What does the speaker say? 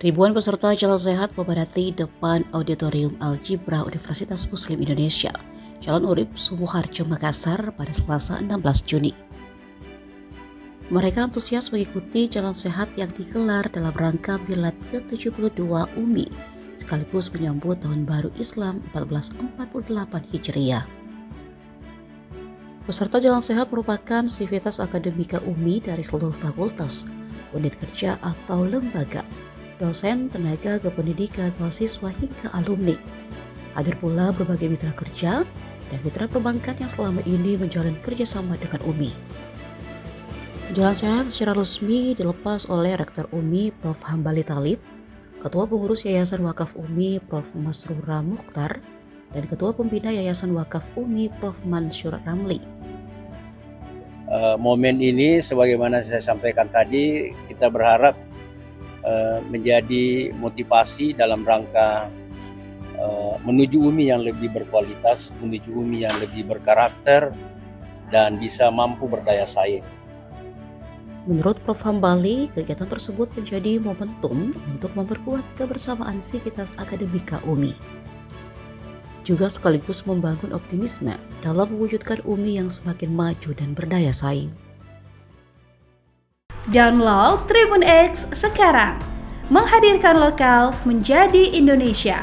Ribuan peserta Jalan Sehat memadati depan Auditorium Algebra Universitas Muslim Indonesia, Jalan Urip, Sumoharjo, Makassar pada Selasa 16 Juni. Mereka antusias mengikuti Jalan Sehat yang digelar dalam rangka Milad ke-72 UMI, sekaligus menyambut Tahun Baru Islam 1448 Hijriah. Peserta Jalan Sehat merupakan sivitas akademika UMI dari seluruh fakultas, unit kerja atau lembaga, dosen, tenaga kependidikan, mahasiswa hingga alumni. Hadir pula berbagai mitra kerja dan mitra perbankan yang selama ini menjalin kerjasama dengan UMI. Jalan Sehat secara resmi dilepas oleh Rektor UMI Prof. Hambali Thalib, Ketua Pengurus Yayasan Wakaf UMI Prof. Masrura Mukhtar, dan Ketua Pembina Yayasan Wakaf UMI Prof. Mansur Ramli. Momen ini sebagaimana saya sampaikan tadi, kita berharap menjadi motivasi dalam rangka menuju UMI yang lebih berkualitas, menuju UMI yang lebih berkarakter dan bisa mampu berdaya saing. Menurut Prof. Hambali, kegiatan tersebut menjadi momentum untuk memperkuat kebersamaan sivitas akademika UMI. Juga sekaligus membangun optimisme dalam mewujudkan UMI yang semakin maju dan berdaya saing. Download Tribun X sekarang, menghadirkan lokal menjadi Indonesia.